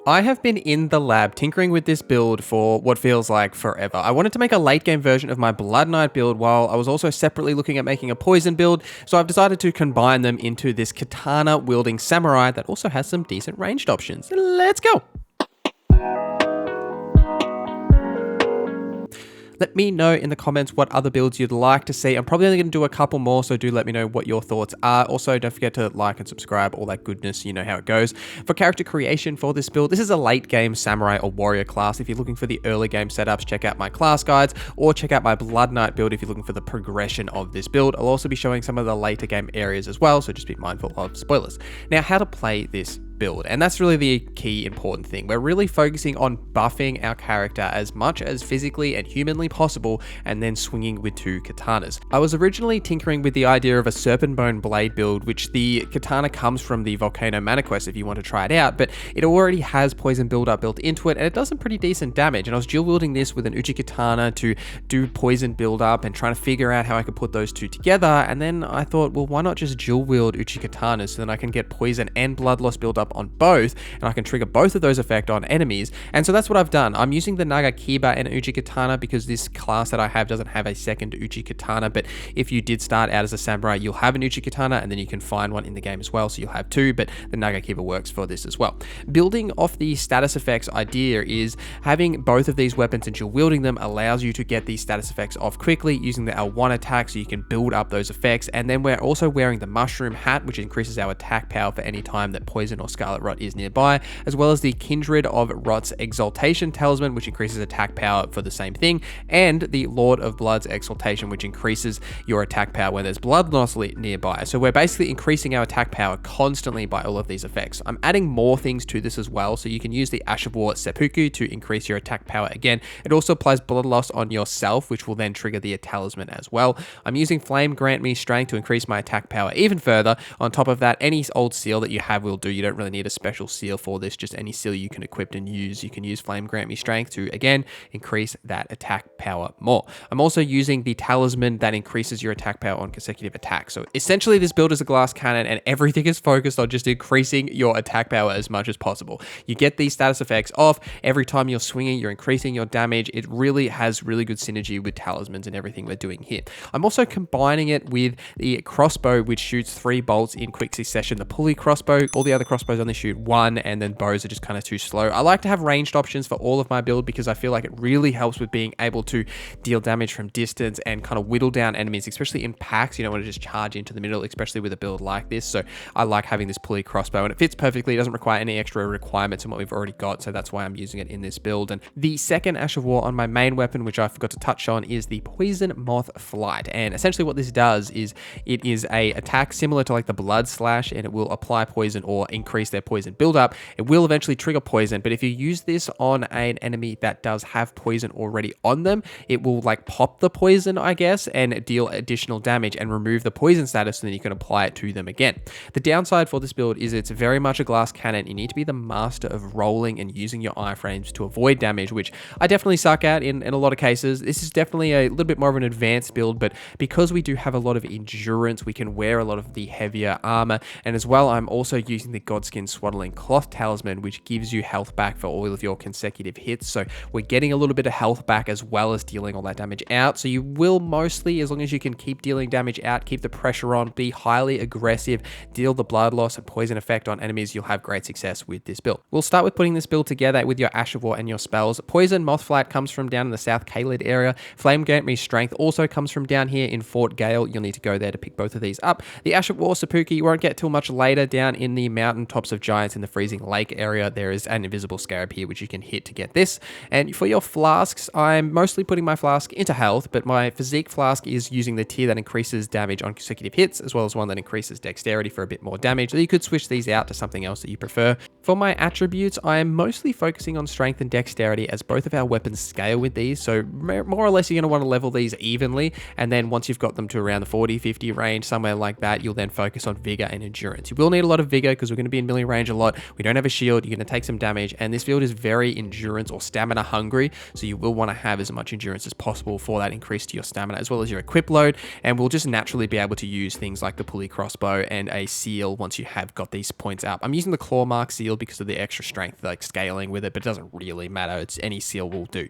I have been in the lab tinkering with this build for what feels like forever. I wanted to make a late game version of my Blood Knight build while I was also separately looking at making a poison build, so I've decided to combine them into this katana wielding samurai that also has some decent ranged options. Let's go! Let me know in the comments what other builds you'd like to see. I'm probably only going to do a couple more, so do let me know what your thoughts are. Also, don't forget to like and subscribe, all that goodness, you know how it goes. For character creation for this build, this is a late game samurai or warrior class. If you're looking for the early game setups, check out my class guides, or check out my Blood Knight build if you're looking for the progression of this build. I'll also be showing some of the later game areas as well, so just be mindful of spoilers. Now, how to play this build, and that's really the key important thing. We're really focusing on buffing our character as much as physically and humanly possible, and then swinging with two katanas. I was originally tinkering with the idea of a serpent bone blade build, which the katana comes from the Volcano Mana quest if you want to try it out, but it already has poison build-up built into it, and it does some pretty decent damage, and I was dual wielding this with an uchigatana to do poison build-up and trying to figure out how I could put those two together, and then I thought, well, why not just dual wield uchigatanas so then I can get poison and blood loss build-up on both, and I can trigger both of those effects on enemies. And so that's what I've done. I'm using the Nagakiba and Uchigatana because this class that I have doesn't have a second Uchigatana, but if you did start out as a samurai, you'll have an Uchigatana, and then you can find one in the game as well, so you'll have two, but the Nagakiba works for this as well. Building off the status effects idea is having both of these weapons and dual wielding them allows you to get these status effects off quickly using the L1 attack, so you can build up those effects. And then we're also wearing the mushroom hat, which increases our attack power for any time that poison or scarlet rot is nearby, as well as the Kindred of Rot's Exaltation Talisman, which increases attack power for the same thing, and the Lord of Blood's Exaltation, which increases your attack power when there's blood loss nearby. So we're basically increasing our attack power constantly by all of these effects. I'm adding more things to this as well, so you can use the Ash of War Seppuku to increase your attack power again. It also applies blood loss on yourself, which will then trigger the talisman as well. I'm using Flame Grant Me Strength to increase my attack power even further. On top of that, any old seal that you have will do. You don't really need a special seal for this, just any seal you can equip and use. You can use Flame Grant Me Strength to, again, increase that attack power more. I'm also using the talisman that increases your attack power on consecutive attacks. So essentially this build is a glass cannon and everything is focused on just increasing your attack power as much as possible. You get these status effects off every time you're swinging, you're increasing your damage. It really has really good synergy with talismans and everything we're doing here. I'm also combining it with the crossbow, which shoots 3 bolts in quick succession, the pulley crossbow. All the other crossbows only shoot 1, and then bows are just kind of too slow. I like to have ranged options for all of my build because I feel like it really helps with being able to deal damage from distance and kind of whittle down enemies, especially in packs. You don't want to just charge into the middle, especially with a build like this. So I like having this pulley crossbow, and it fits perfectly. It doesn't require any extra requirements than what we've already got, so that's why I'm using it in this build. And the second Ash of War on my main weapon, which I forgot to touch on, is the Poison Moth Flight. And essentially what this does is it is a attack similar to like the Blood Slash, and it will apply poison or increase their poison buildup. It will eventually trigger poison, but if you use this on an enemy that does have poison already on them, it will like pop the poison, I guess, and deal additional damage and remove the poison status, so then you can apply it to them again. The downside for this build is it's very much a glass cannon. You need to be the master of rolling and using your iframes to avoid damage, which I definitely suck at in a lot of cases. This is definitely a little bit more of an advanced build, but because we do have a lot of endurance, we can wear a lot of the heavier armor, and as well, I'm also using the Godskin Swaddling Cloth Talisman, which gives you health back for all of your consecutive hits, so we're getting a little bit of health back as well as dealing all that damage out. So you will mostly, as long as you can keep dealing damage out, keep the pressure on, be highly aggressive, deal the blood loss and poison effect on enemies, you'll have great success with this build. We'll start with putting this build together with your Ash of War and your spells. Poison Moth Flight comes from down in the South Caelid area. Flame Grant Me Strength also comes from down here in Fort Gale. You'll need to go there to pick both of these up. The Ash of War Seppuku you won't get till much later. Down in the mountain tops of giants in the freezing lake area, there is an invisible scarab here which you can hit to get this. And for your flasks, I'm mostly putting my flask into health, but my physique flask is using the tier that increases damage on consecutive hits, as well as one that increases dexterity for a bit more damage. So you could switch these out to something else that you prefer. For my attributes, I am mostly focusing on strength and dexterity, as both of our weapons scale with these, so more or less you're going to want to level these evenly, and then once you've got them to around the 40-50 range, somewhere like that, you'll then focus on vigor and endurance. You will need a lot of vigor because we're going to be in melee range a lot. We don't have a shield. You're going to take some damage, and this build is very endurance or stamina hungry, so you will want to have as much endurance as possible for that increase to your stamina as well as your equip load, and we'll just naturally be able to use things like the pulley crossbow and a seal once you have got these points up. I'm using the claw mark seal because of the extra strength, like scaling with it, but it doesn't really matter. It's any seal will do.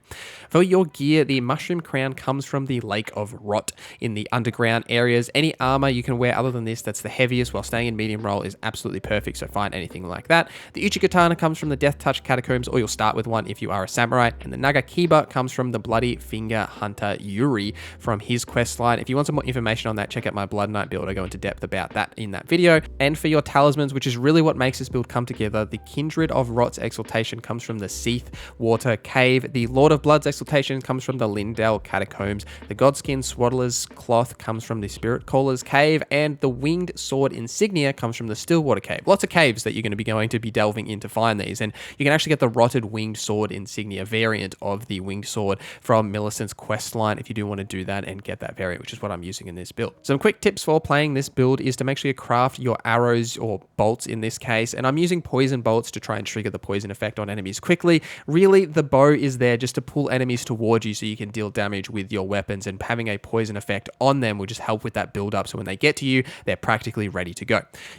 For your gear, the mushroom crown comes from the Lake of Rot in the underground areas. Any armor you can wear other than this that's the heaviest while staying in medium roll is absolutely perfect, so find anything like that. The uchigatana comes from the Death Touch catacombs, or you'll start with one if you are a samurai, and the nagakiba comes from the Bloody Finger Hunter Yuri from his quest line. If you want some more information on that, check out my Blood Knight build. I go into depth about that in that video. And for your talismans, which is really what makes this build come together, the Kindred of Rot's exaltation comes from the Seath Water Cave. The Lord of Blood's exaltation comes from the Lindale catacombs. The Godskin Swaddler's cloth comes from the Spirit Caller's cave, and the Winged Sword insignia comes from the Stillwater cave. Lots of caves that you're going to be delving in to find these, and you can actually get the Rotted Winged Sword insignia variant of the Winged Sword from Millicent's quest line if you do want to do that and get that variant, which is what I'm using in this build. Some quick tips for playing this build is to make sure you craft your arrows or bolts in this case, and I'm using poison bolts to try and trigger the poison effect on enemies quickly. Really, the bow is there just to pull enemies towards you so you can deal damage with your weapons, and having a poison effect on them will just help with that build up, so when they get to you, they're practically ready to go.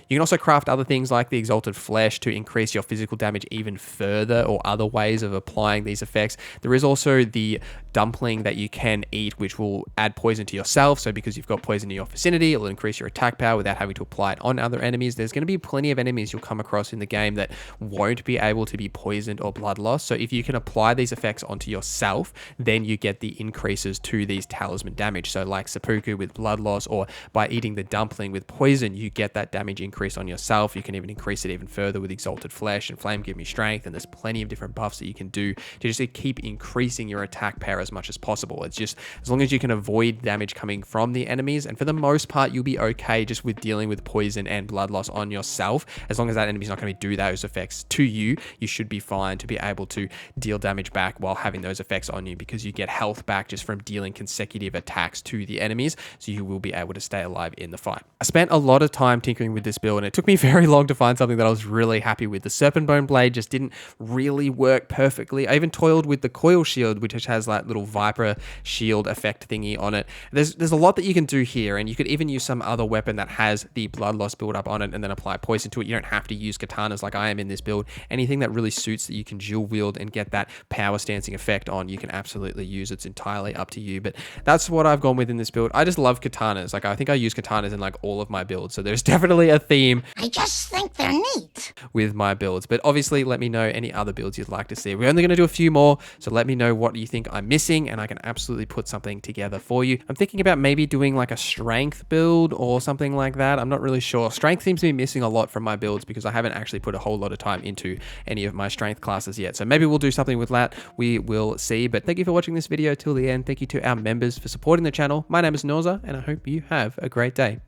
You can also craft other things like the Exalted Flesh to increase your physical damage even further, or other ways of applying these effects. There is also the dumpling that you can eat, which will add poison to yourself, so because you've got poison in your vicinity, it'll increase your attack power without having to apply it on other enemies. There's going to be plenty of enemies you'll come across in the game that won't be able to be poisoned or blood loss, so if you can apply these effects onto yourself, then you get the increases to these talisman damage. So like seppuku with blood loss, or by eating the dumpling with poison, you get that damage increase on yourself. You can even increase it even further with Exalted Flesh and Flame Give Me Strength, and there's plenty of different buffs that you can do to just keep increasing your attack power as much as possible. It's just as long as you can avoid damage coming from the enemies, and for the most part you'll be okay just with dealing with poison and blood loss on yourself. As long as that enemy's not going to do those effects to you, you should be fine to be able to deal damage back while having those effects on you, because you get health back just from dealing consecutive attacks to the enemies, so you will be able to stay alive in the fight. I spent a lot of time tinkering with this build, and it took me very long to find something that I was really happy with. The Serpent Bone Blade just didn't really work perfectly. I even toiled with the Coil Shield, which has that little Viper shield effect thingy on it. There's a lot that you can do here, and you could even use some other weapon that has the blood loss build up on it and then apply poison to it. You don't have to use katanas like I am in this build. Anything that really suits that you can dual wield and get that power stancing effect on, you can absolutely use. It's entirely up to you, but that's what I've gone with in this build. I just love katanas. Like, I think I use katanas in like all of my builds, so there's definitely a theme. I just think they're neat With my builds, but obviously let me know any other builds you'd like to see. We're only going to do a few more, so let me know what you think I'm missing, and I can absolutely put something together for you. I'm thinking about maybe doing like a strength build or something like that. I'm not really sure. Strength seems to be missing a lot from my builds because I haven't actually put a whole lot of time into any of my strength classes yet, so maybe we'll do something with that. We will see, but thank you for watching this video till the end. Thank you to our members for supporting the channel. My name is Norza, and I hope you have a great day.